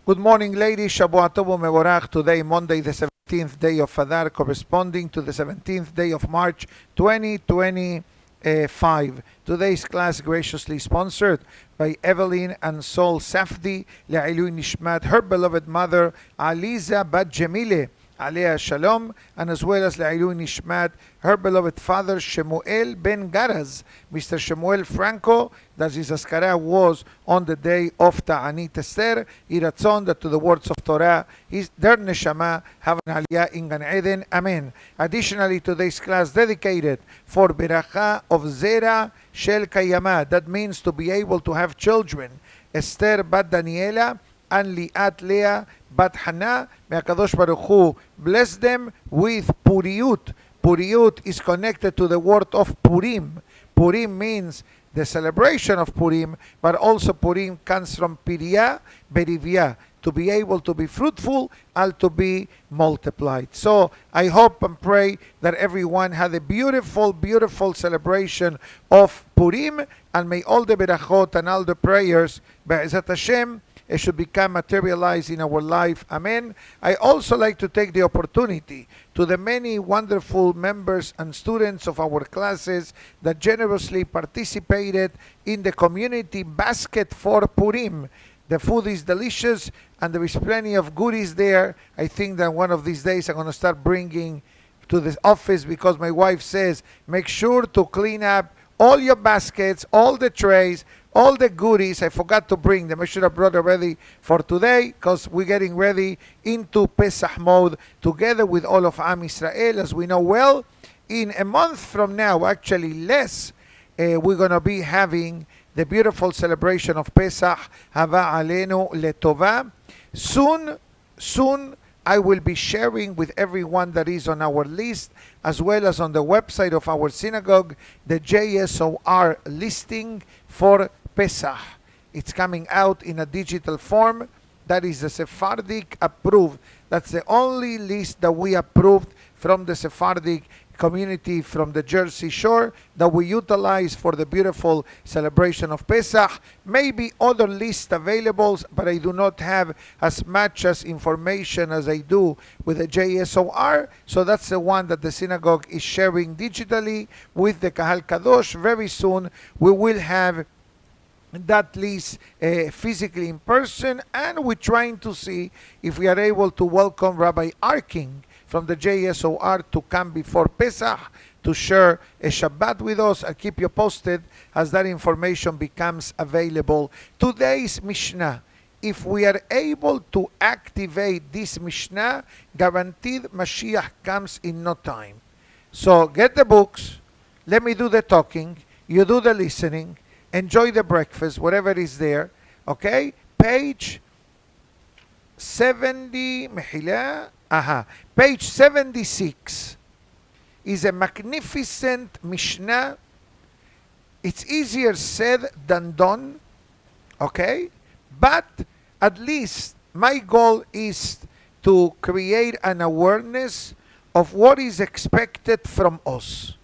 Good morning, ladies. Shabbat Tov Mevorach. Today, Monday, the 17th day of Adar, corresponding to the 17th day of March, 2025. Today's class graciously sponsored by Evelyn and Sol Safdi, Le'ilui Nishmat, her beloved mother, Aliza Bat Jemile, Alea Shalom, and as well as Le'ilui Nishmat, her beloved father, Shmuel Ben Garaz, Mr. Shmuel Franco, that his Askara was on the day of Ta'anit Esther. Iratzon, that to the words of Torah, their Neshama have an Aliyah in Gan Eden. Amen. Additionally, today's class dedicated for Beracha of Zera Shel Kayama, that means to be able to have children, Esther Bat Daniela and Liat Leah Bat Hannah. May HaKadosh Baruch Hu bless them with Puriut. Puriut is connected to the word of Purim. Purim means the celebration of Purim, but also Purim comes from Piriya, Berivia, to be able to be fruitful and to be multiplied. So I hope and pray that everyone had a beautiful, beautiful celebration of Purim, and may all the berachot and all the prayers, Be'ezat Hashem, it should become materialized in our life. Amen. I also like to take the opportunity to the many wonderful members and students of our classes that generously participated in the community basket for Purim. The food is delicious and there is plenty of goodies there. I think that one of these days I'm going to start bringing to the office, because my wife says, make sure to clean up all your baskets, all the trays, all the goodies. I forgot to bring them. I should have brought them ready for today, because we're getting ready into Pesach mode together with all of Am Israel. As we know well, in a month from now, actually less, we're going to be having the beautiful celebration of Pesach, Hava Alenu Letova. Soon, I will be sharing with everyone that is on our list, as well as on the website of our synagogue, the JSOR listing for Pesach. It's coming out in a digital form. That is the Sephardic approved. That's the only list that we approved from the Sephardic community from the Jersey Shore that we utilize for the beautiful celebration of Pesach. Maybe other lists available, but I do not have as much as information as I do with the JSOR. So that's the one that the synagogue is sharing digitally with the Kahal Kadosh. Very soon we will have that list physically in person, and we're trying to see if we are able to welcome Rabbi Arking from the JSOR to come before Pesach to share a Shabbat with us. I'll keep you posted as that information becomes available. Today's Mishnah, if we are able to activate this Mishnah, guaranteed Mashiach comes in no time. So get the books, let me do the talking, you do the listening, enjoy the breakfast, whatever is there, okay? Page 70, page 76 is a magnificent Mishnah. It's easier said than done, okay? But at least my goal is to create an awareness of what is expected from us.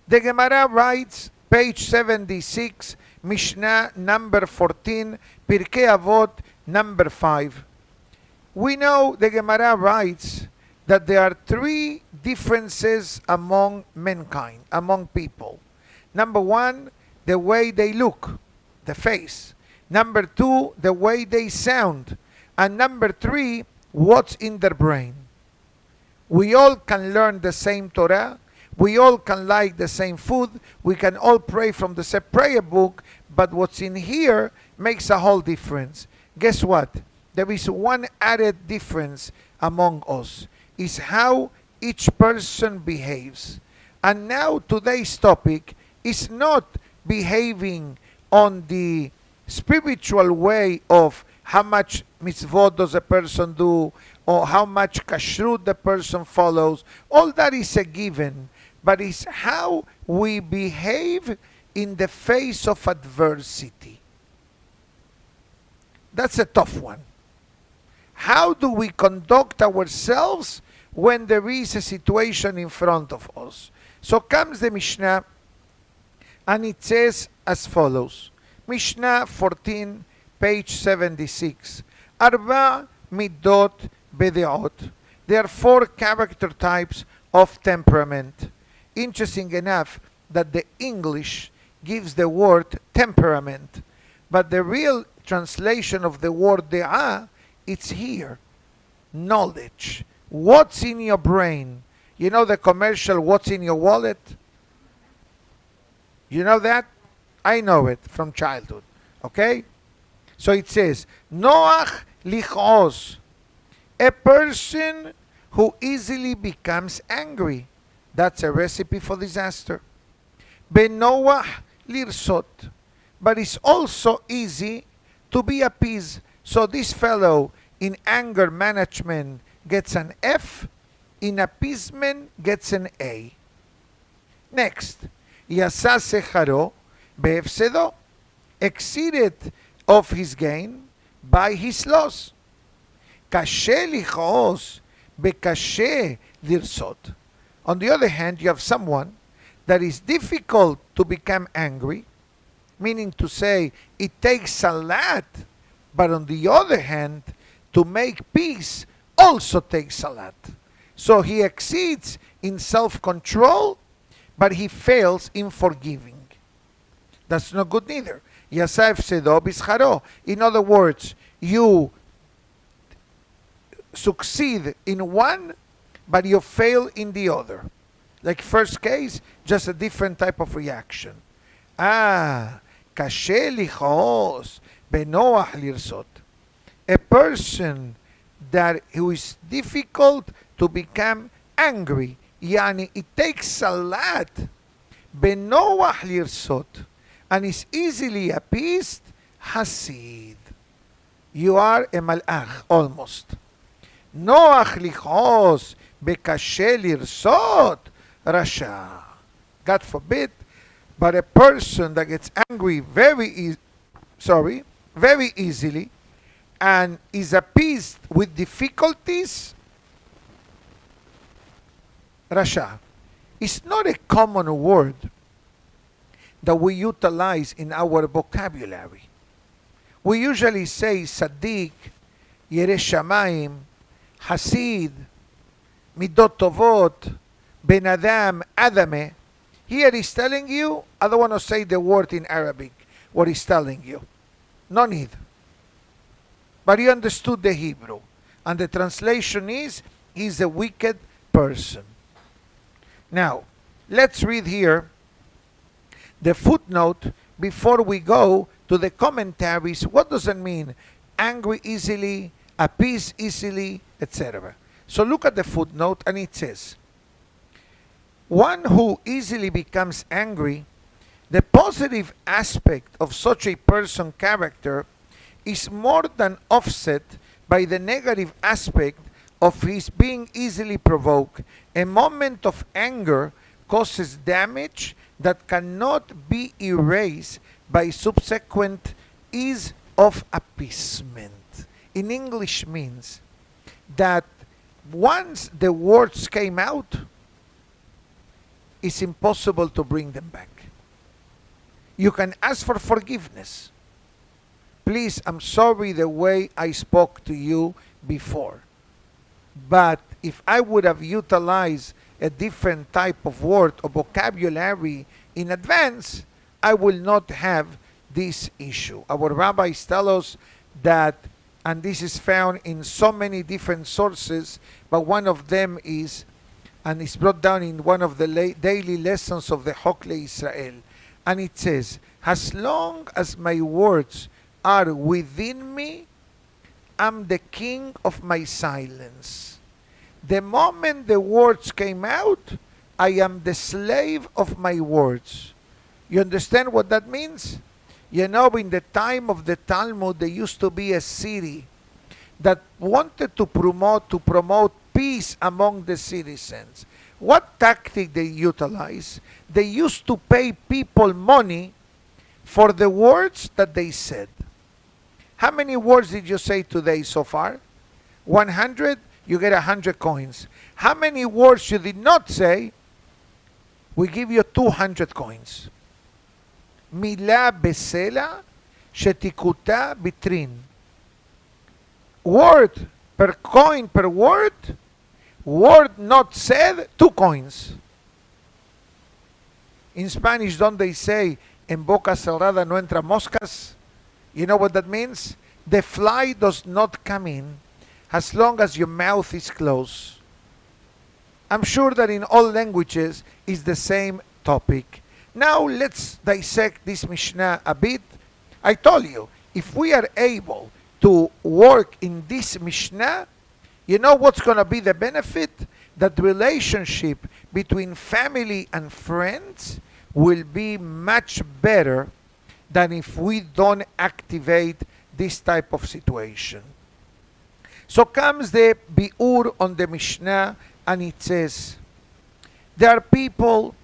The Gemara writes, page 76, Mishnah number 14, Pirkei Avot number 5. We know the Gemara writes that there are three differences among mankind, among people. Number one, the way they look, the face. Number two, the way they sound. And number three, what's in their brain. We all can learn the same Torah. We all can like the same food. We can all pray from the same prayer book. But what's in here makes a whole difference. Guess what? There is one added difference among us, is how each person behaves. And now today's topic is not behaving on the spiritual way of how much mitzvot does a person do, or how much kashrut the person follows. All that is a given, but it's how we behave in the face of adversity. That's a tough one. How do we conduct ourselves when there is a situation in front of us? So comes the Mishnah, and it says as follows. Mishnah 14, page 76. Arba midot bedeot. There are 4 character types of temperament. Interesting enough that the English gives the word temperament, but the real translation of the word de'ah, it's here. Knowledge. What's in your brain? You know the commercial, what's in your wallet? You know that? I know it from childhood. Okay? So it says, Noach lichos, a person who easily becomes angry. That's a recipe for disaster. Benoach lirsot, but it's also easy to be appeased. So this fellow in anger management gets an F, in appeasement gets an A. Next, Yasa secharo be'efsedo, exceeded of his gain by his loss. Kashe lichos be'kashe lirsot. On the other hand, you have someone that is difficult to become angry, meaning to say it takes a lot, but on the other hand, to make peace also takes a lot. So he exceeds in self-control, but he fails in forgiving. That's not good neither. Yasaf sedo bisharo. In other words, you succeed in one, but you fail in the other. Like first case, just a different type of reaction. Kashe lichos benoach lirsot. A person who is difficult to become angry. Yani, it takes a lot. Benoach lirsot. And is easily appeased. Hasid. You are a malach, almost. Noach lichos bekashe lirsot. Rasha. God forbid. But a person that gets angry very easily and is appeased with difficulties, Rasha, is not a common word that we utilize in our vocabulary. We usually say Sadiq, Yereh Shamayim, Hasid, Midot Tovot, Ben Adam, Adame. Here he's telling you, I don't want to say the word in Arabic, what he's telling you. No need. But he understood the Hebrew. And the translation is, he's a wicked person. Now, let's read here the footnote before we go to the commentaries. What does it mean? Angry easily, appease easily, etc. So look at the footnote and it says, one who easily becomes angry, the positive aspect of such a person's character is more than offset by the negative aspect of his being easily provoked. A moment of anger causes damage that cannot be erased by subsequent ease of appeasement. In English means that once the words came out, it's impossible to bring them back. You can ask for forgiveness. Please, I'm sorry the way I spoke to you before. But if I would have utilized a different type of word or vocabulary in advance, I will not have this issue. Our rabbis tell us that, and this is found in so many different sources, but one of them is, and it's brought down in one of the daily lessons of the Hokle Israel, and it says, as long as my words are within me, I'm the king of my silence. The moment the words came out, I am the slave of my words. You understand what that means? You know, in the time of the Talmud, there used to be a city that wanted to promote peace among the citizens. What tactic they utilize? They used to pay people money for the words that they said. How many words did you say today so far? 100? You get 100 coins. How many words you did not say? We give you 200 coins. Mila besela shetikuta bitrin. word per coin per word, word not said, 2 coins. In Spanish, don't they say, en boca cerrada no entra moscas? You know what that means? The fly does not come in as long as your mouth is closed. I'm sure that in all languages is the same topic. Now let's dissect this Mishnah a bit. I told you, if we are able to work in this Mishnah, you know what's going to be the benefit? That relationship between family and friends will be much better than if we don't activate this type of situation. So comes the biur on the Mishnah, and it says, there are people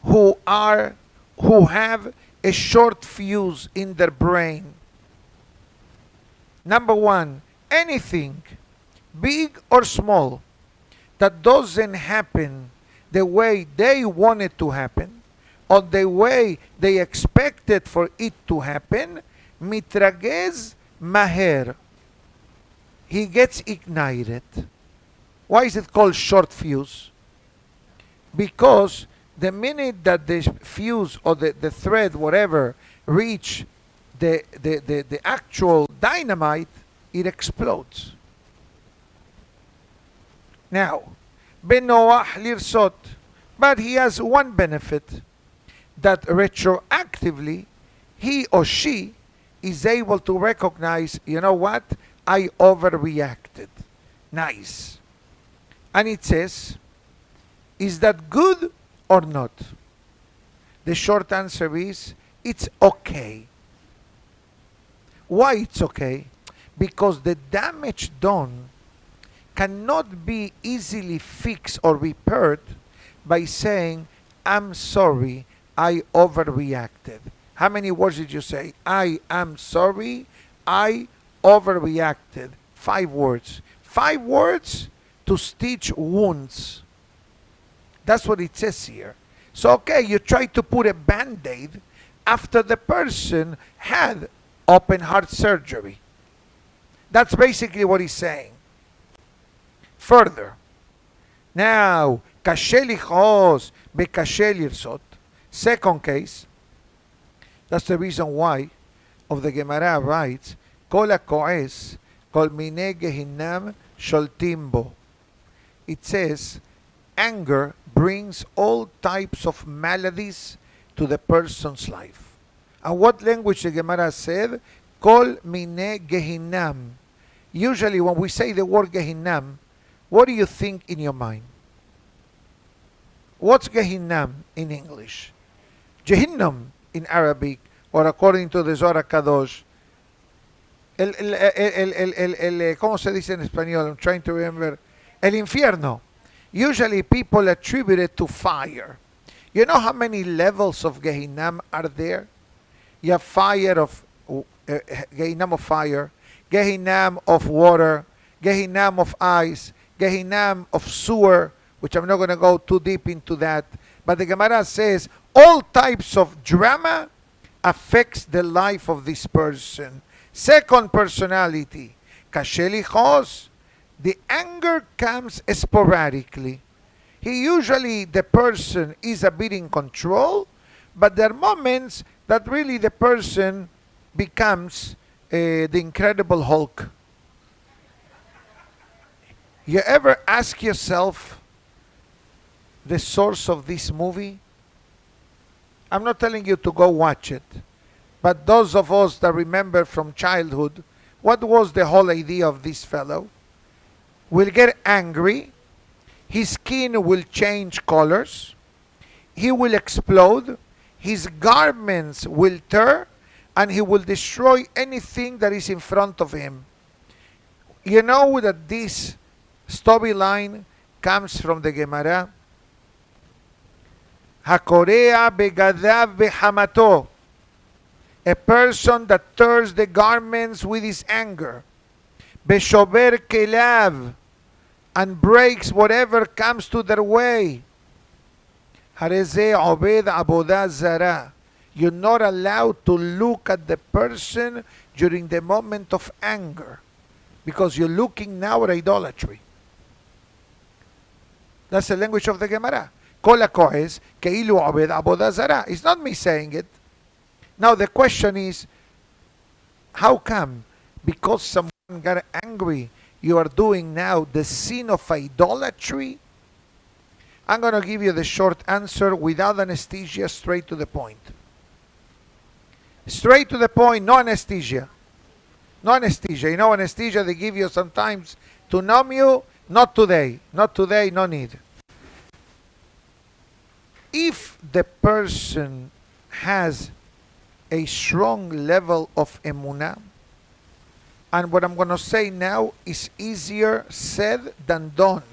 who have a short fuse in their brain. Number one, anything, big or small, that doesn't happen the way they want it to happen, or the way they expected for it to happen, mitragez maher. He gets ignited. Why is it called short fuse? Because the minute that the fuse or the thread, whatever, reach the actual dynamite, it explodes. Now, benoah lirsot, but he has one benefit, that retroactively he or she is able to recognize, you know what, I overreacted. Nice. And it says, is that good or not? The short answer is, it's okay. Why it's okay? Because the damage done cannot be easily fixed or repaired by saying, I'm sorry, I overreacted. How many words did you say? I am sorry, I overreacted. 5 words. 5 words to stitch wounds. That's what it says here. So, okay, you try to put a band-aid after the person had open heart surgery. That's basically what he's saying. Further, now, kashe lichos bekashe lirsot. Second case, that's the reason why of the Gemara writes, Kol hakoes kol minei gehinam sholtim bo. It says, anger brings all types of maladies to the person's life. And what language the Gemara said? Kol minei gehinam. Usually when we say the word gehinam, what do you think in your mind? What's gehinam in English? Jehannam in Arabic, or according to the Zohar Kadosh, ¿cómo se dice en español? I'm trying to remember. El infierno. Usually people attribute it to fire. You know how many levels of Gehinam are there? You have fire of Gehinam of fire, Gehinam of water, Gehinam of ice, Gehinam of sewer, which I'm not going to go too deep into that. But the Gemara says all types of drama affects the life of this person. Second personality, kashe lichos. The anger comes sporadically. The person is a bit in control, but there are moments that really the person becomes the Incredible Hulk. You ever ask yourself the source of this movie? I'm not telling you to go watch it, but those of us that remember from childhood, what was the whole idea of this fellow? Will get angry, his skin will change colors, he will explode, his garments will tear, and he will destroy anything that is in front of him. You know that this storyline comes from the Gemara. Hakorea begadav behamato. A person that tears the garments with his anger. Beshober kelav, and breaks whatever comes to their way. Hareze obed abodah zara. You're not allowed to look at the person during the moment of anger. because you're looking now at idolatry. That's the language of the Gemara. Kol hakohes keilu obed avodah zara. It's not me saying it. Now the question is, how come? Because someone got angry, you are doing now the sin of idolatry? I'm going to give you the short answer without anesthesia, straight to the point. Straight to the point, no anesthesia. No anesthesia. You know anesthesia they give you sometimes to numb you? Not today. Not today, no need. If the person has a strong level of emunah, and what I'm going to say now is easier said than done,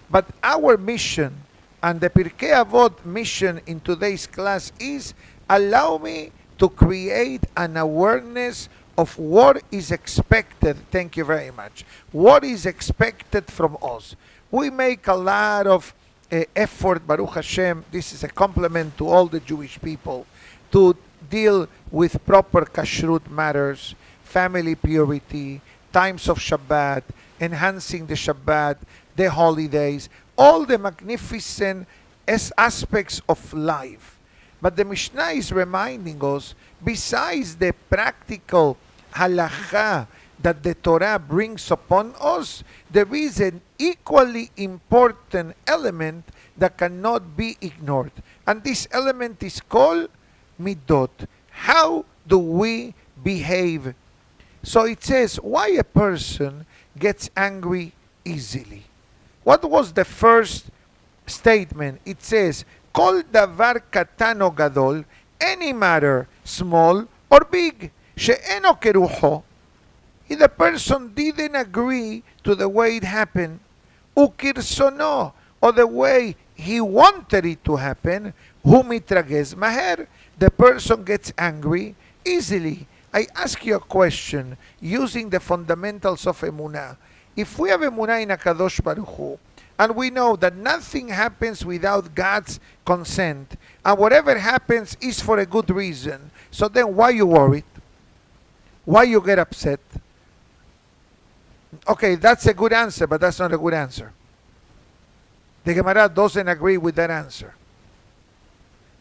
but our mission and the Pirkei Avot mission in today's class is allow me to create an awareness of what is expected. Thank you very much. What is expected from us. We make a lot of effort, Baruch Hashem. This is a compliment to all the Jewish people, to deal with proper kashrut matters, family purity, times of Shabbat, enhancing the Shabbat, the holidays, all the magnificent aspects of life. But the Mishnah is reminding us, besides the practical halakha that the Torah brings upon us, there is an equally important element that cannot be ignored. And this element is called midot. How do we behave? So it says, why a person gets angry easily. What was the first statement? It says, Kol davar katan o gadol, any matter, small or big, she'eno kerucho. If the person didn't agree to the way it happened, ukirsono, or the way he wanted it to happen, hu mitragez maher, the person gets angry easily. I ask you a question using the fundamentals of emunah. If we have emunah in HaKadosh Baruch Hu, and we know that nothing happens without God's consent, and whatever happens is for a good reason, so then why you worried? Why you get upset? Okay, that's a good answer, but that's not a good answer. The Gemara doesn't agree with that answer.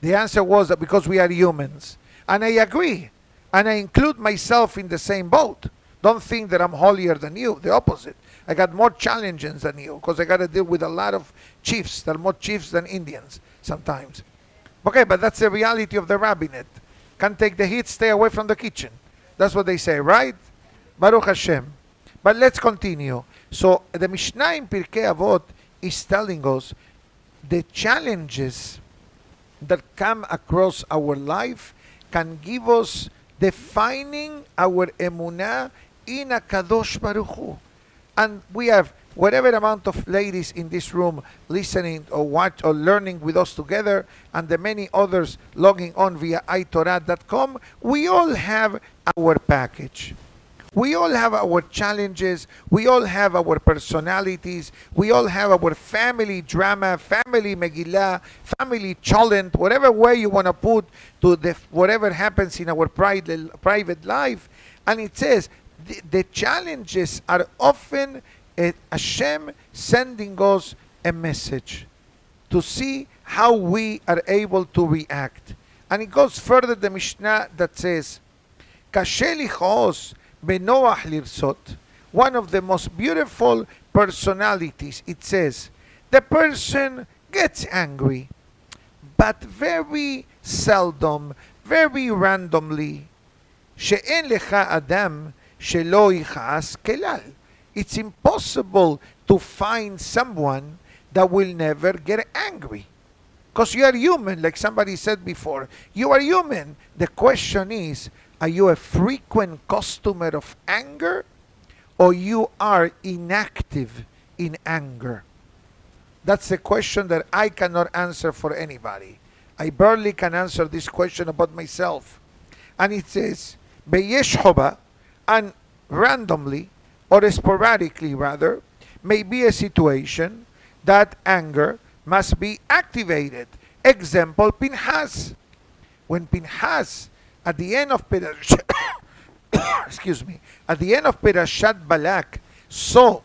The answer was that because we are humans. And I agree. And I include myself in the same boat. Don't think that I'm holier than you. The opposite. I got more challenges than you because I got to deal with a lot of chiefs. There are more chiefs than Indians sometimes. Okay, but that's the reality of the rabbinate. Can't take the heat, stay away from the kitchen. That's what they say, right? Baruch Hashem. But let's continue. So the Mishnah in Pirkei Avot is telling us the challenges that come across our life can give us defining our emunah in a Kadosh Baruch Hu. And we have whatever amount of ladies in this room listening or watch or learning with us together, and the many others logging on via itorah.com, we all have our package. We all have our challenges. We all have our personalities. We all have our family drama, family Megillah, family cholent, whatever way you want to put to the whatever happens in our private life. And it says the challenges are often Hashem sending us a message to see how we are able to react. And it goes further, the Mishnah that says, Kashe lichos benoach lirsot, one of the most beautiful personalities. It says, the person gets angry, but very seldom, very randomly. She'en lecha adam shelo yichas kelal. It's impossible to find someone that will never get angry. Because you are human, like somebody said before. You are human. The question is, are you a frequent customer of anger, or you are inactive in anger? That's a question that I cannot answer for anybody. I barely can answer this question about myself. And it says, Beyesh hoba, and randomly, or sporadically rather, may be a situation that anger must be activated. Example, Pinchas. When Pinchas, at the end of excuse me, at the end of Perashat Balak, saw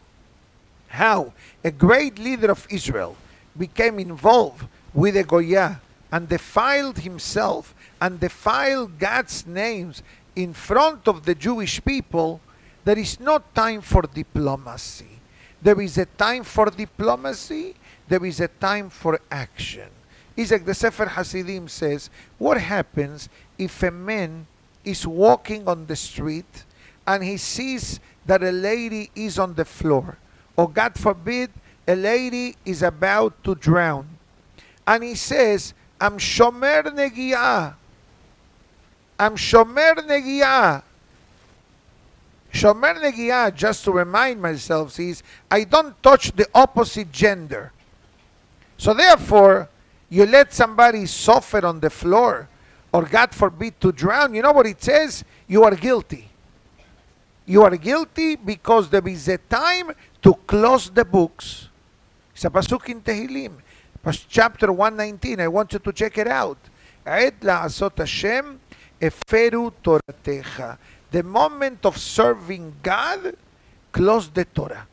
how a great leader of Israel became involved with a Goya and defiled himself and defiled God's names in front of the Jewish people, there is no time for diplomacy. There is a time for diplomacy, there is a time for action. It's like the Sefer Hasidim says, what happens if a man is walking on the street and he sees that a lady is on the floor, or God forbid, a lady is about to drown, and he says, I'm shomer negiah. I'm shomer negiah. Shomer negiah, just to remind myself, is I don't touch the opposite gender. So therefore, you let somebody suffer on the floor, or God forbid to drown, you know what it says? You are guilty. You are guilty because there is a time to close the books. It's a pasuk in Tehillim, chapter 119. I want you to check it out. Ed la'asot Hashem eferu toratecha. The moment of serving God, close the Torah.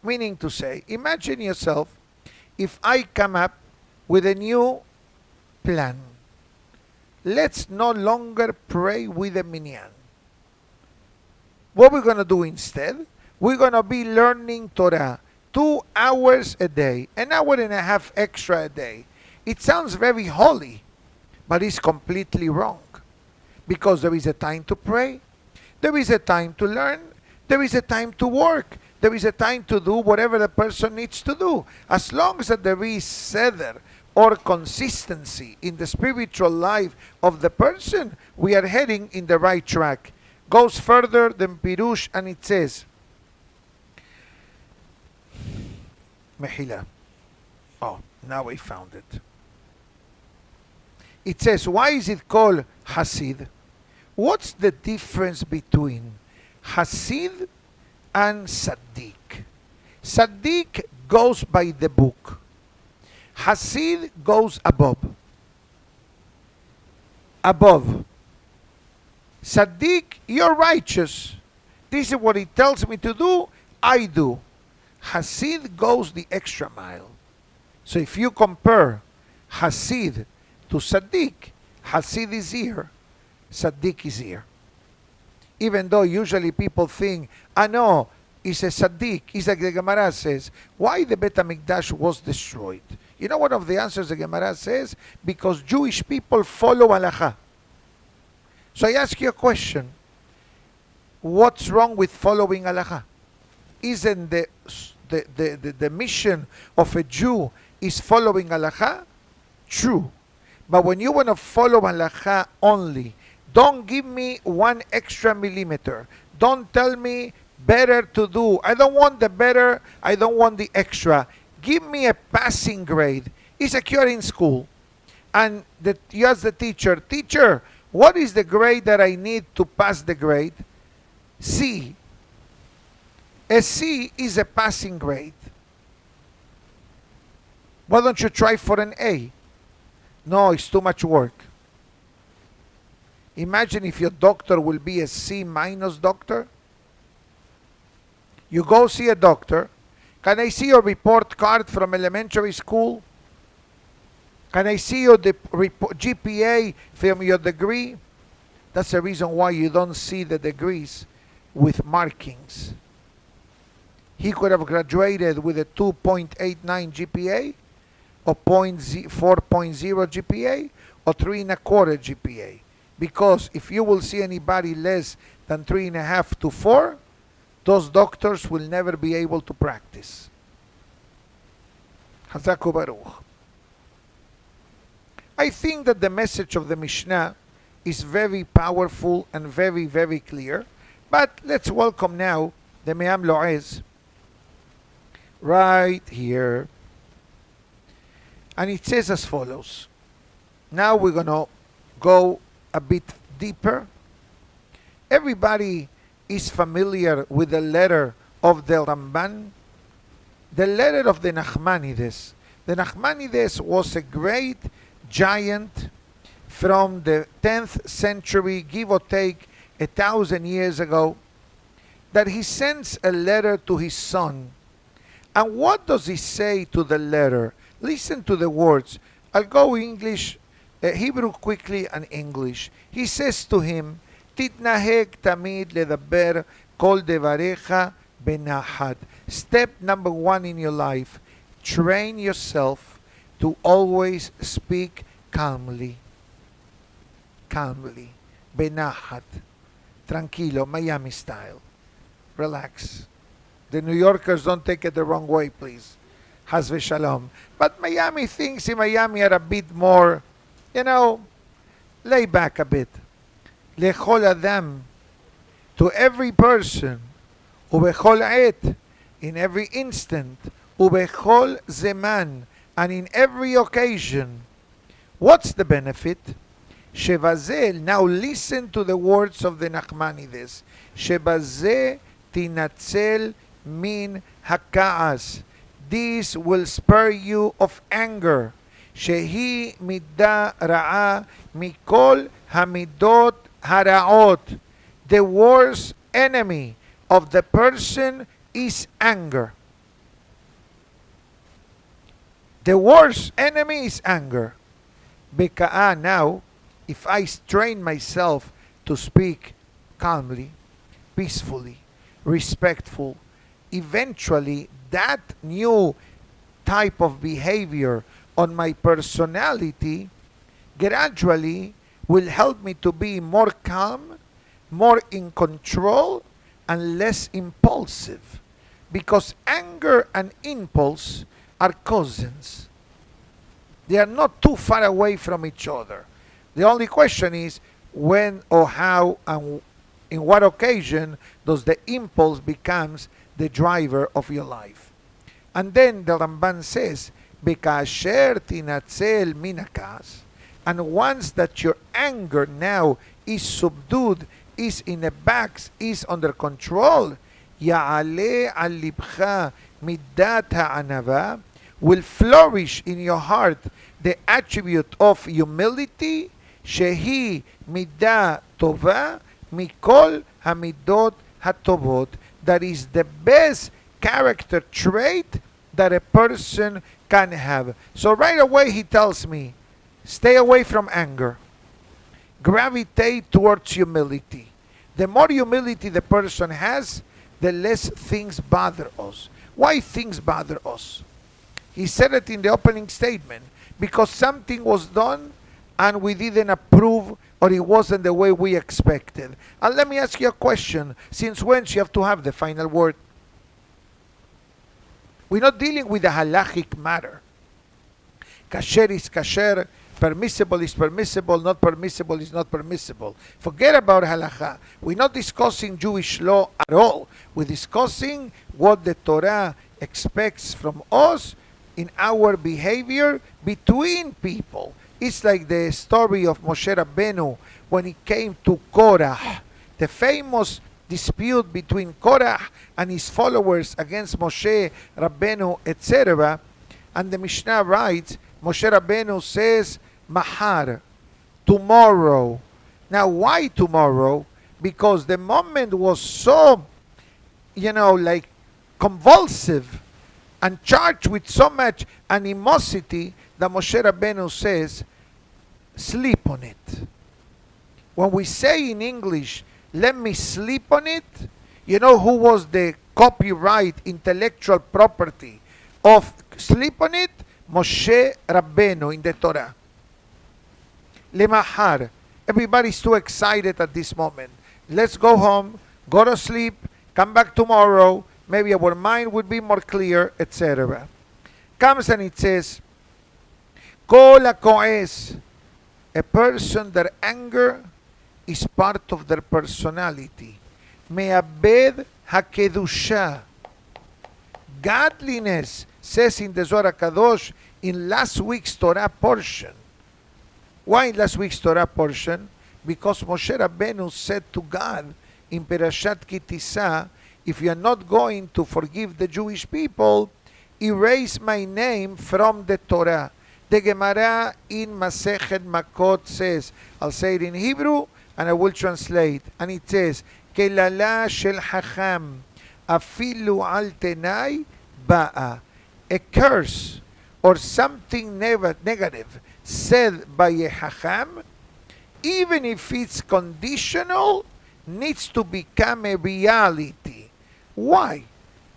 Meaning to say, imagine yourself, if I come up with a new plan. Let's no longer pray with a minyan. What we're going to do instead? We're going to be learning Torah 2 hours a day, an hour and a half extra a day. It sounds very holy, but it's completely wrong. Because there is a time to pray, there is a time to learn, there is a time to work, there is a time to do whatever the person needs to do. As long as there is seder or consistency in the spiritual life of the person, we are heading in the right track. Goes further than Pirush, and it says, Mehila. Oh, now I found it. It says, why is it called Hasid? What's the difference between Hasid and Saddiq? Saddiq goes by the book. Hasid goes above. Above. Saddiq, you're righteous. This is what he tells me to do, I do. Hasid goes the extra mile. So if you compare Hasid to Saddiq, Hasid is here, Saddiq is here. Even though usually people think, no, it's a Saddiq. It's like the Gemara says, why the Bet HaMikdash was destroyed? You know one of the answers the Gemara says? Because Jewish people follow halakha. So I ask you a question. What's wrong with following halakha? Isn't the mission of a Jew is following halakha? True. But when you want to follow halakha only, don't give me 1 extra millimeter. Don't tell me better to do. I don't want the better. I don't want the extra. Give me a passing grade. It's like you're in school. And you ask the teacher, what is the grade that I need to pass the grade? C. A C is a passing grade. Why don't you try for an A? No, it's too much work. Imagine if your doctor will be a C minus doctor. You go see a doctor. Can I see your report card from elementary school? Can I see your GPA from your degree? That's the reason why you don't see the degrees with markings. He could have graduated with a 2.89 GPA, or 4.0 GPA, or 3.25 GPA. Because if you will see anybody less than 3.5 to 4, those doctors will never be able to practice. Hazaku Baruch. I think that the message of the Mishnah is very powerful and very, very clear. But let's welcome now the Me'am Lo'ez right here. And it says as follows. Now we're going to go a bit deeper. Everybody is familiar with the letter of the Ramban, the letter of the Nachmanides. The Nachmanides was a great giant from the 10th century, give or take 1,000 years ago, that he sends a letter to his son. And what does he say to the letter? Listen to the words. I'll go English, Hebrew quickly and English. He says to him, Titnaheg tamid ledaber kol devarecha benahad. Step number 1 in your life, train yourself to always speak calmly. Calmly. Benahad. Tranquilo, Miami style. Relax. The New Yorkers, don't take it the wrong way, please. Haz v'shalom. But Miami things in Miami are a bit more, lay back a bit. Lechol adam, to every person, ubechol et, in every instant, ubechol zeman, and in every occasion. What's the benefit? Shevazel, now listen to the words of the Nachmanides. Shevazel tinatzel min hakaas. This will spare you of anger. Shehi midda ra'a mikol hamidot haraot. The worst enemy of the person is anger. The worst enemy is anger. Beka'a, now, if I train myself to speak calmly, peacefully, respectful, eventually that new type of behavior on my personality gradually will help me to be more calm, more in control, and less impulsive. Because anger and impulse are cousins. They are not too far away from each other. The only question is when or how and in what occasion does the impulse becomes the driver of your life. And then the Ramban says, Bekasher tinatzel minakas. And once that your anger now is subdued, is in a box, is under control, Ya'ale al libcha middat ha'anava, will flourish in your heart the attribute of humility, shehi middah tova mikol hamidot hatovot, that is the best character trait that a person can have. So right away he tells me, stay away from anger. Gravitate towards humility. The more humility the person has, the less things bother us. Why things bother us? He said it in the opening statement. Because something was done and we didn't approve, or it wasn't the way we expected. And let me ask you a question. Since when do you have to have the final word? We're not dealing with a halachic matter. Kasher is kasher, permissible is permissible, not permissible is not permissible. Forget about halakha. We're not discussing Jewish law at all. We're discussing what the Torah expects from us in our behavior between people. It's like the story of Moshe Rabbeinu when he came to Korah, the famous dispute between Korah and his followers against Moshe Rabbeinu, etc. And the Mishnah writes, Moshe Rabbeinu says, Mahar, tomorrow. Now, why tomorrow? Because the moment was so, convulsive and charged with so much animosity that Moshe Rabbeinu says, sleep on it. When we say in English, let me sleep on it, you know who was the copyright intellectual property of sleep on it? Moshe Rabbeinu in the Torah. Lemahar. Everybody's too excited at this moment. Let's go home, go to sleep, come back tomorrow, maybe our mind would be more clear, etc. Comes and it says, Kol hako'es, a person that anger is part of their personality. Me'abed hakedusha. Godliness, says in the Zohar Kadosh, in last week's Torah portion. Why last week's Torah portion? Because Moshe Rabbeinu said to God in Perashat Kitisa, if you are not going to forgive the Jewish people, erase my name from the Torah. The Gemara in Masechet Makot says, I'll say it in Hebrew, and I will translate. And it says, Kelala shel hacham, afilu al tenai ba'a. A curse or something negative said by a hacham, even if it's conditional, needs to become a reality. Why?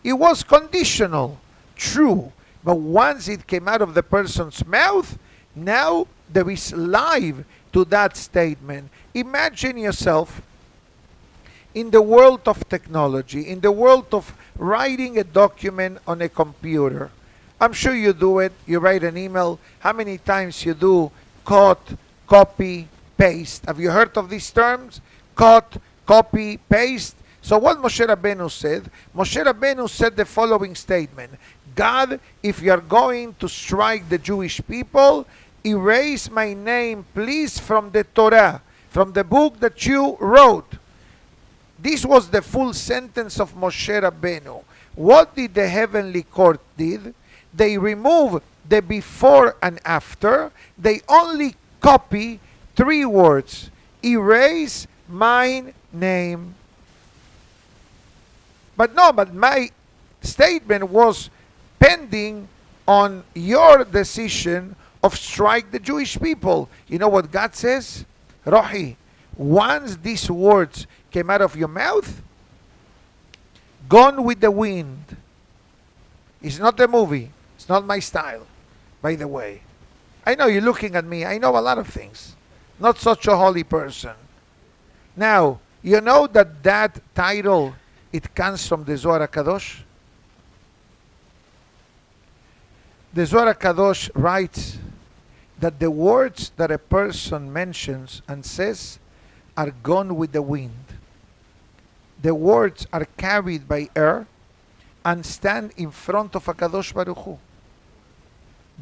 It was conditional, true, but once it came out of the person's mouth, now there is life to that statement. Imagine yourself in the world of technology, in the world of writing a document on a computer. I'm sure you do it. You write an email. How many times you do cut, copy, paste? Have you heard of these terms? Cut, copy, paste. So what Moshe Rabbeinu said? Moshe Rabbeinu said the following statement. God, if you are going to strike the Jewish people, erase my name, please, from the Torah, from the book that you wrote. This was the full sentence of Moshe Rabbeinu. What did the heavenly court did? They remove the before and after. They only copy 3 words. Erase my name. But my statement was pending on your decision of strike the Jewish people. You know what God says? Rohi, once these words came out of your mouth, gone with the wind. It's not a movie. It's not my style, by the way. I know you're looking at me. I know a lot of things. Not such a holy person. Now, you know that title, it comes from the Zohar HaKadosh? The Zohar HaKadosh writes that the words that a person mentions and says are gone with the wind. The words are carried by air and stand in front of HaKadosh Baruch Hu.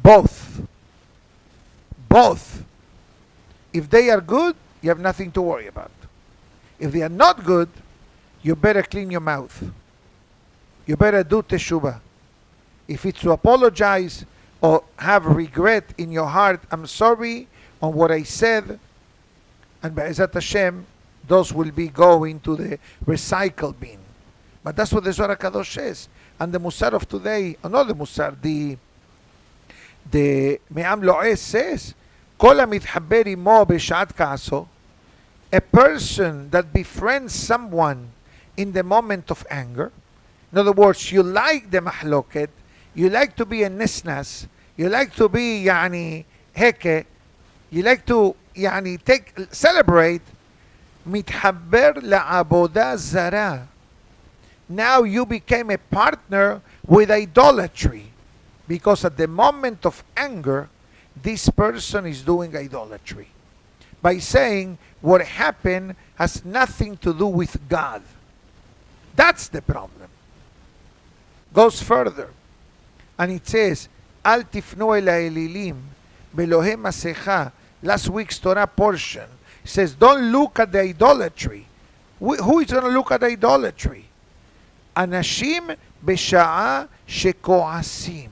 Both. If they are good, you have nothing to worry about. If they are not good, you better clean your mouth. You better do teshuvah. If it's to apologize or have regret in your heart, I'm sorry on what I said, and Be'ezat Hashem, those will be going to the recycle bin. But that's what the Zohar HaKadosh says. And the Musar of today, not the Musar, the Me'am Lo'ez says, Kol HaMitchaber imo b'shat ka'aso, a person that befriends someone in the moment of anger. In other words, you like the mahloket, you like to be a nisnas, you like to be heke, you like to celebrate, mithaber la'aboda zara. Now you became a partner with idolatry, because at the moment of anger, this person is doing idolatry by saying what happened has nothing to do with God. That's the problem. Goes further, and it says, Al tifnu el ha'elilim belohe masecha. Last week's Torah portion says, don't look at the idolatry. Who is going to look at idolatry? Anashim b'sha'a sheko'asim.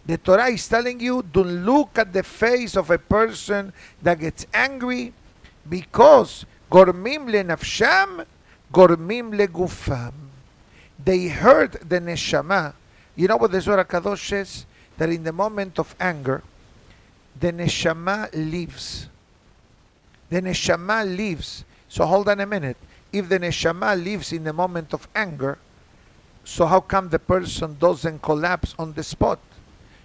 The Torah is telling you, don't look at the face of a person that gets angry, because gormim lenafsham, gormim legufam. They hurt the neshama. You know what the Zohar HaKadosh says? That in the moment of anger, the neshama lives. The neshama lives. So hold on a minute. If the neshama lives in the moment of anger, so how come the person doesn't collapse on the spot?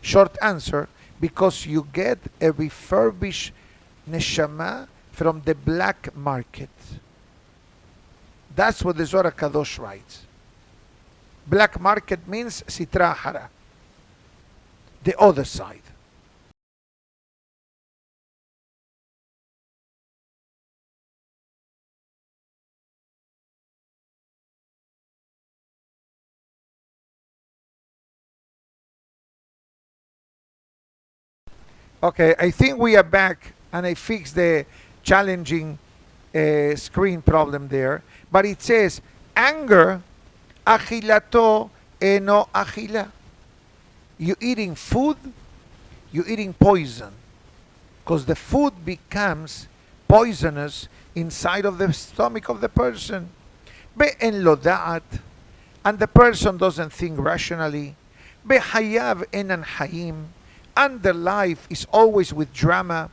Short answer, because you get a refurbished neshama from the black market. That's what the Zohar HaKadosh writes. Black market means sitra hara, the other side. Okay, I think we are back, and I fixed the challenging screen problem there. But it says, anger, achilato eno achila. You're eating food, you're eating poison. Because the food becomes poisonous inside of the stomach of the person. Be'en lo da'at, and the person doesn't think rationally. Be'hayav enan hayim, and their life is always with drama.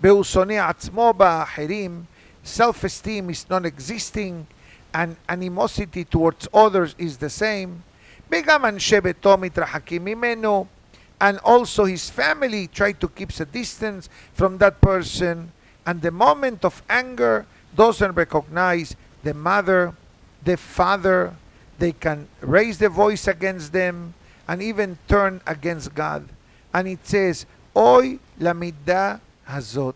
Be'usone atzmo ba'aherim, self-esteem is non-existing, and animosity towards others is the same. Be'gam anshe beto mitrahakim mimeno, and also his family try to keep a distance from that person, and the moment of anger doesn't recognize the mother, the father. They can raise the voice against them and even turn against God. And it says, Oy lamida hazot,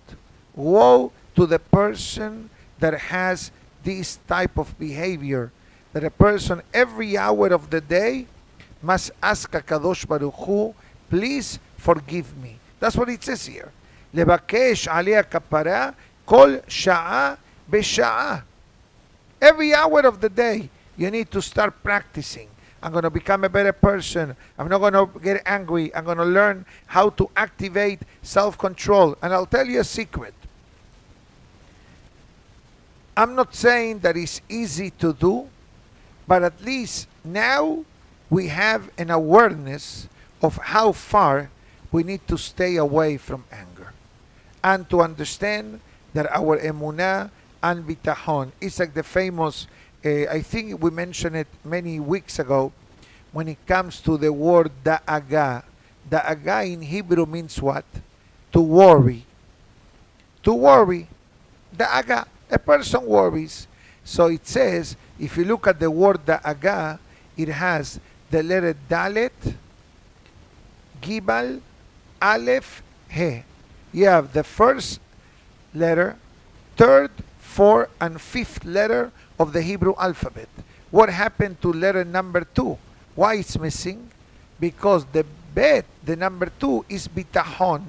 woe to the person that has this type of behavior, that a person every hour of the day must ask HaKadosh Baruch Hu, please forgive me. That's what it says here. Levakesh aliyah kapara kol sha'a b'sha'a. Every hour of the day, you need to start practicing. I'm going to become a better person. I'm not going to get angry. I'm going to learn how to activate self-control. And I'll tell you a secret. I'm not saying that it's easy to do, but at least now we have an awareness of how far we need to stay away from anger, and to understand that our emunah and bitachon is like the famous, I think we mentioned it many weeks ago, when it comes to the word da'aga. Da'aga in Hebrew means what? To worry. To worry. Da'aga. A person worries. So it says, if you look at the word da'aga, it has the letter dalet, gibal, aleph, he. You have the first letter, third, fourth, and fifth letter of the Hebrew alphabet. What happened to letter number 2? Why it's missing? Because the bet, the number 2, is bitachon.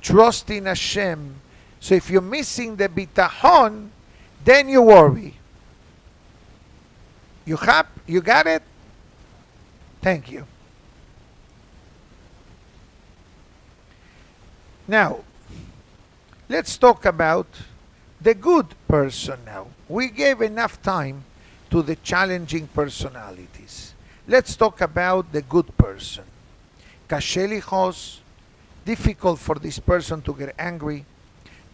Trust in Hashem. So if you're missing the bitachon, then you worry. You got it? Thank you. Now, let's talk about the good person now. We gave enough time to the challenging personalities. Let's talk about the good person. Kashe lichos, difficult for this person to get angry.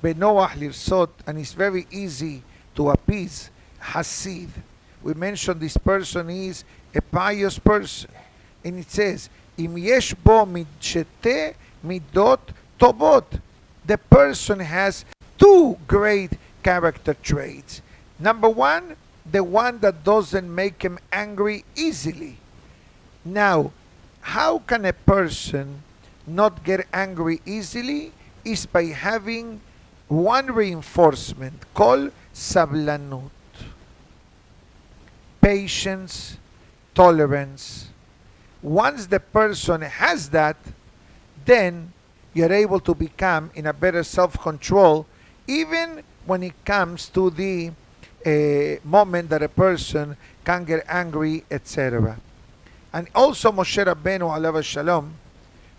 Benoach lirsot, and it's very easy to appease. Hasid. We mentioned this person is a pious person. And it says, Im yesh bo midshete midot tobot. The person has 2 great character traits. Number 1, the one that doesn't make him angry easily. Now, how can a person not get angry easily? Is by having one reinforcement called sablanut. Patience, tolerance. Once the person has that, then you're able to become in a better self-control, even when it comes to the moment that a person can get angry, etc. And also Moshe Rabbeinu alav shalom,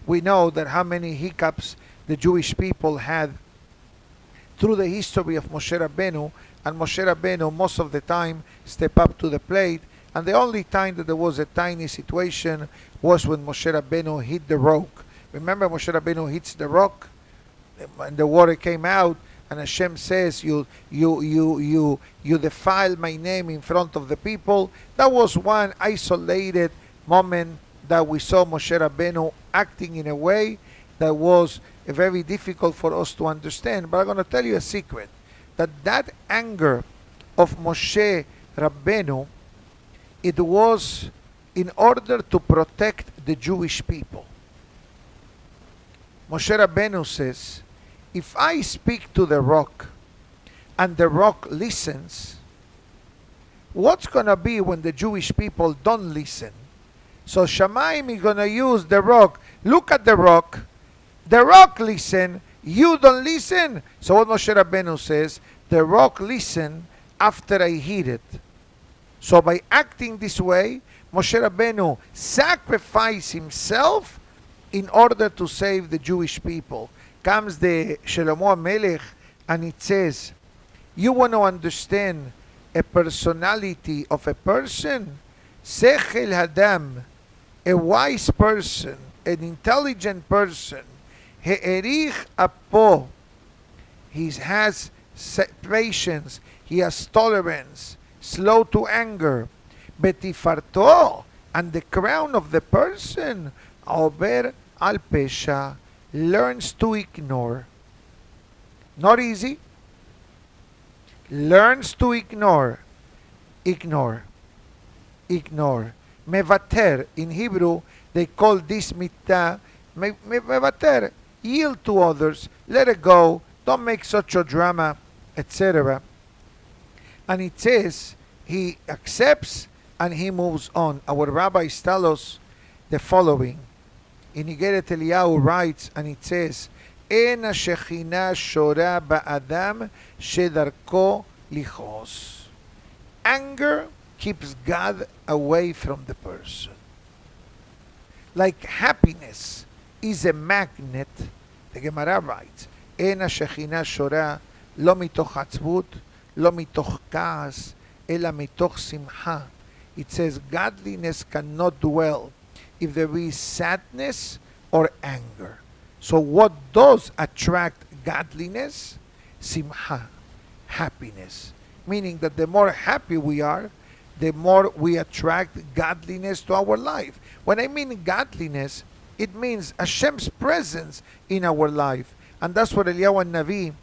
we know that how many hiccups the Jewish people had through the history of Moshe Rabbeinu, and Moshe Rabbeinu most of the time step up to the plate, and the only time that there was a tiny situation was when Moshe Rabbeinu hit the rock. Remember, Moshe Rabbeinu hits the rock, and the water came out, and Hashem says, you defile my name in front of the people. That was one isolated moment that we saw Moshe Rabbeinu acting in a way that was very difficult for us to understand. But I'm going to tell you a secret, that anger of Moshe Rabbeinu, it was in order to protect the Jewish people. Moshe Rabbeinu says, if I speak to the rock and the rock listens, what's going to be when the Jewish people don't listen? So Shamayim is going to use the rock. Look at the rock listen, you don't listen. So what Moshe Rabbeinu says, the rock listen after I hit it. So by acting this way, Moshe Rabbeinu sacrificed himself in order to save the Jewish people. Comes the Shlomo Melech and it says, You want to understand a personality of a person? Sechel Hadam, a wise person, an intelligent person, He'erich Apo, he has patience, he has tolerance, slow to anger. Betifarto, and the crown of the person, Ober al Pesha, learns to ignore. Not easy. Learns to ignore. Ignore. Mevater, in Hebrew, they call this mitzvah, mevater, yield to others, let it go, don't make such a drama, etc. And it says, he accepts and he moves on. Our rabbis tell us the following. In Igeret Eliyahu writes, and it says, En השכינה שורה באדם שדרכו לכעוס. Anger keeps God away from the person. Like happiness is a magnet, the Gemara writes, אין השכינה שורה לא מתוך עצבות, לא מתוך כעס, אלא מתוך שמחה. It says godliness cannot dwell if there is sadness or anger. So what does attract godliness? Simha, happiness. Meaning that the more happy we are, the more we attract godliness to our life. When I mean godliness, it means Hashem's presence in our life. And that's what Eliyahu Navi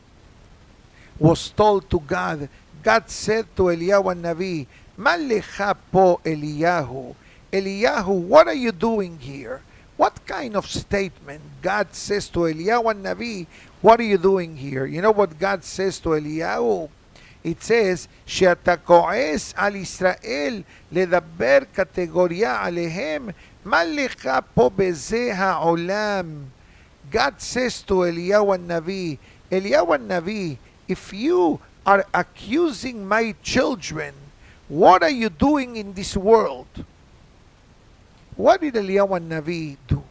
was told to God. God said to Eliyahu Navi, Ma lecha po Eliyahu? Eliyahu, what are you doing here? What kind of statement God says to Eliyahu Navi? What are you doing here? You know what God says to Eliyahu? It says, שאתה כועס על ישראל לדבר קטגוריה עליהם, מה לך פה בזה העולם? God says to Eliyahu Navi, Eliyahu Navi, if you are accusing my children, what are you doing in this world? What did Eliyahu Navi do?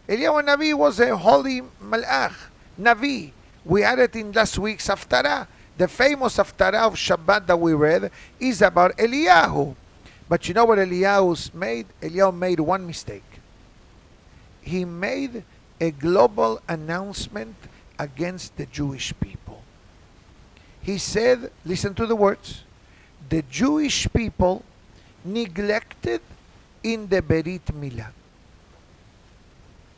Eliyahu Navi was a holy malach, Navi. We had it in last week's Haftarah. The famous Haftarah of Shabbat that we read is about Eliyahu. But you know what Eliyahu made? Eliyahu made one mistake. He made a global announcement against the Jewish people. He said, listen to the words, the Jewish people neglected in the Berit Milah.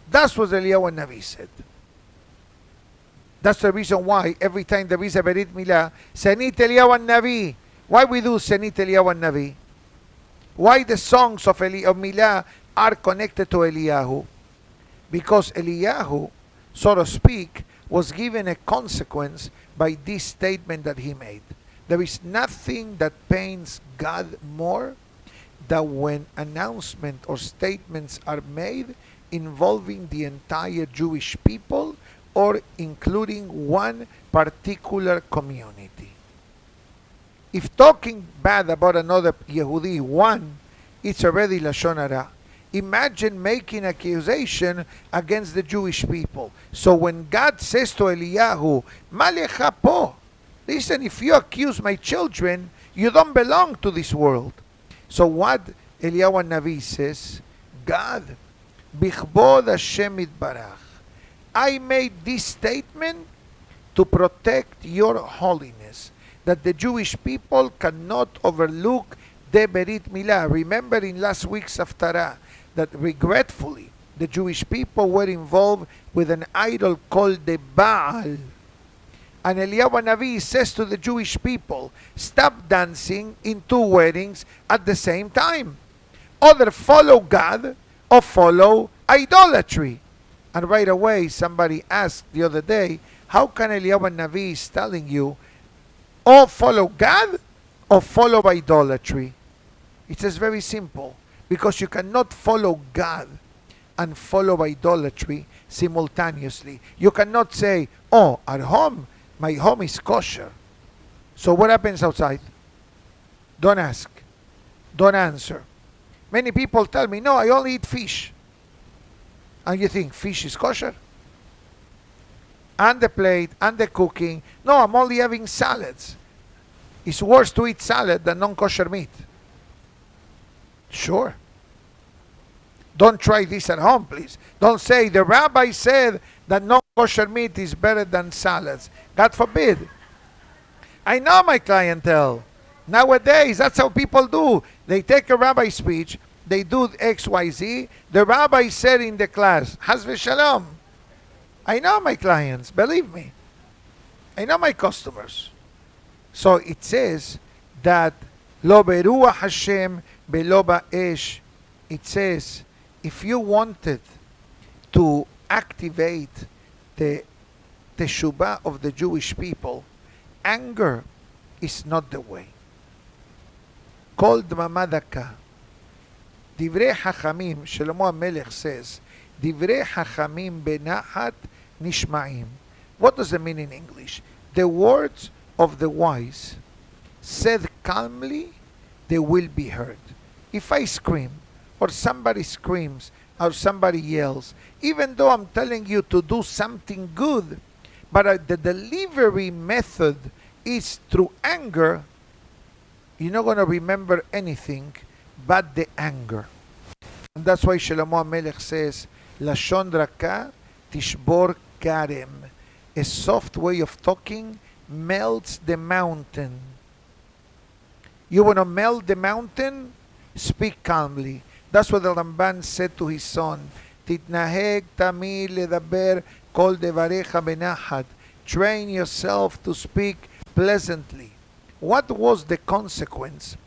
That's what Eliyahu Navi said. That's the reason why every time there is a Berit Milah, Senit Eliyahu Navi. Why we do Senit Eliyahu Navi? Why the songs of Milah are connected to Eliyahu? Because Eliyahu, so to speak, was given a consequence by this statement that he made. There is nothing that pains God more than when announcements or statements are made involving the entire Jewish people or including one particular community. If talking bad about another Yehudi, one, it's already Lashon Hara. Imagine making accusation against the Jewish people. So when God says to Eliyahu, Ma lecha po, listen, if you accuse my children, you don't belong to this world. So what Eliyahu Navi says, God, bichbod Hashem itbarach, I made this statement to protect your holiness, that the Jewish people cannot overlook the Berit Milah. Remember in last week's Haftarah that regretfully the Jewish people were involved with an idol called the Baal. And Eliyahu Navi says to the Jewish people, stop dancing in two weddings at the same time. Either follow God or follow idolatry. And right away somebody asked the other day, how can Eliyahu Navi is telling you, or follow God or follow idolatry? It says very simple, because you cannot follow God and follow idolatry simultaneously. You cannot say, oh, at home, my home is kosher. So what happens outside? Don't ask. Don't answer. Many people tell me, no, I only eat fish. And you think fish is kosher? and the plate and the cooking. No, I'm only having salads. It's worse to eat salad than non-kosher meat. Sure. Don't try this at home, please. Don't say the rabbi said that non-kosher meat is better than salads. God forbid. I know my clientele. Nowadays, that's how people do. They take a rabbi speech, they do X, Y, Z. The rabbi said in the class, Haz v'shalom. I know my clients, believe me. I know my customers. So it says that Lo beruach Hashem belo ba'esh. It says, if you wanted to activate the teshubah of the Jewish people, anger is not the way. Kol dmama daka. Divrei Chachamim, Shlomo HaMelech says, Divrei Chachamim benachat nishma'im. What does it mean in English? The words of the wise, said calmly, they will be heard. If I scream, or somebody screams, or somebody yells, even though I'm telling you to do something good, but the delivery method is through anger, you're not going to remember anything but the anger. And that's why Shlomo HaMelech says, Lashon raka tishbor karem. A soft way of talking melts the mountain. You want to melt the mountain? Speak calmly. That's what the Ramban said to his son. Titnaheg tamid ledaber kol devarecha benachat. Train yourself to speak pleasantly. What was the consequence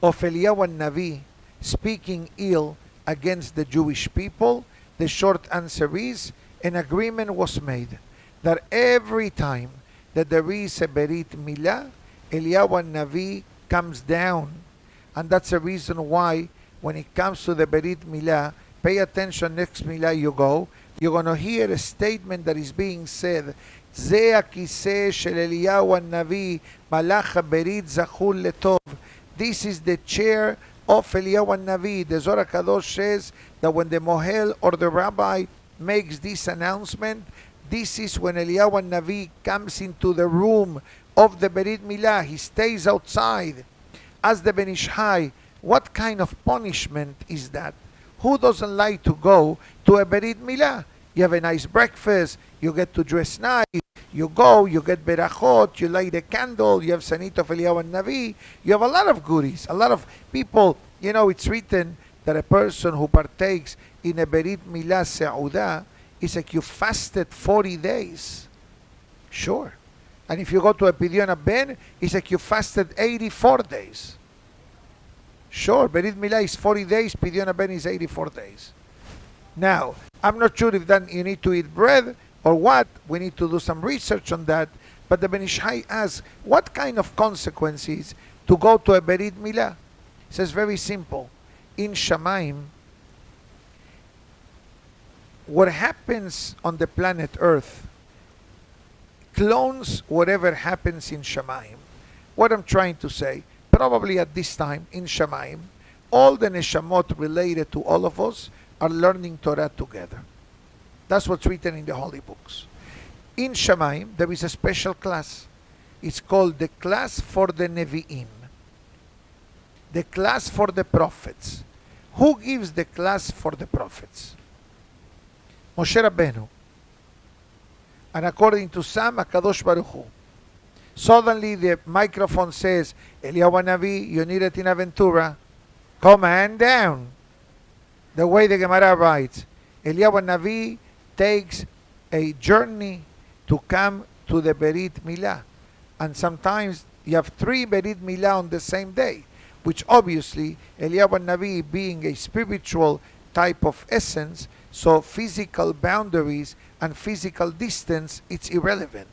of Eliyahu Navi speaking ill against the Jewish people? The short answer is, an agreement was made that every time that there is a Berit Milah, Eliyahu Navi comes down. And that's the reason why when it comes to the Berit Milah, pay attention, next Milah you go, you're going to hear a statement that is being said, זה הכיסא של אליהו הנביא, מלאך הברית זכור לטוב. This is the chair of Eliyahu Navi. The Zohar HaKadosh says that when the mohel or the rabbi makes this announcement, this is when Eliyahu Navi comes into the room of the Berit Milah. He stays outside. As the Ben Ish Hai, what kind of punishment is that? Who doesn't like to go to a Berit Milah? You have a nice breakfast, you get to dress nice, you go, you get berachot, you light a candle, you have Sanit of Eliyahu Navi, you have a lot of goodies, a lot of people. You know, it's written that a person who partakes in a Berit Milah Seudah is like you fasted 40 days. Sure. And if you go to a Pidyon Ben, it's like you fasted 84 days. Sure, Berit Milah is 40 days, Pidyon Ben is 84 days. Now, I'm not sure if then you need to eat bread or what. We need to do some research on that. But the Ben Ish Hai asks, what kind of consequences to go to a Berit Milah? He says, very simple. In Shamayim, what happens on the planet Earth clones whatever happens in Shamayim. What I'm trying to say, probably at this time in Shamayim, all the neshamot related to all of us are learning Torah together. That's what's written in the holy books. In Shamayim, there is a special class. It's called the class for the Nevi'im. The class for the prophets. Who gives the class for the prophets? Moshe Rabbeinu. And according to some, HaKadosh Baruch Hu. Suddenly the microphone says, Eliyahu Navi, you need it in Aventura. Command down. The way the Gemara writes, Eliyahu Navi takes a journey to come to the Berit Milah. And sometimes you have 3 Berit Milah on the same day, which obviously Eliyahu Navi being a spiritual type of essence, so physical boundaries and physical distance, it's irrelevant.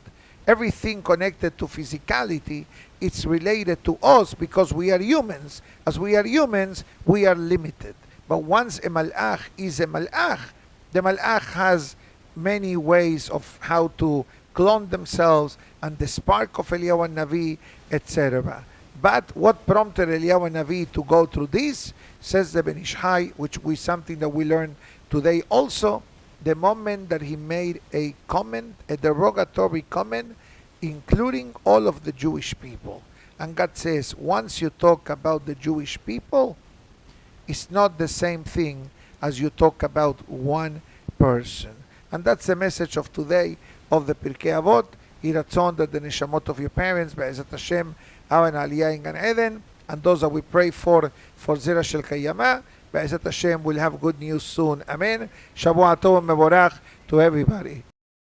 Everything connected to physicality, it's related to us because we are humans. As we are humans, we are limited. But once a malach is a malach, the malach has many ways of how to clone themselves and the spark of Eliyahu Navi, etc. But what prompted Eliyahu Navi to go through this, says the Ben Ish Hai, which is something that we learn today also, the moment that he made a comment, a derogatory comment, including all of the Jewish people. And God says, once you talk about the Jewish people, it's not the same thing as you talk about one person. And that's the message of today of the Pirkei Avot. Yiratzon that the neshamot of your parents, Be'ezat Hashem, have an aliyah in Gan Eden, and those that we pray for Zera Shel Kayama, Be'ezat Hashem will have good news soon. Amen. Shavua Tov Mevorach to everybody.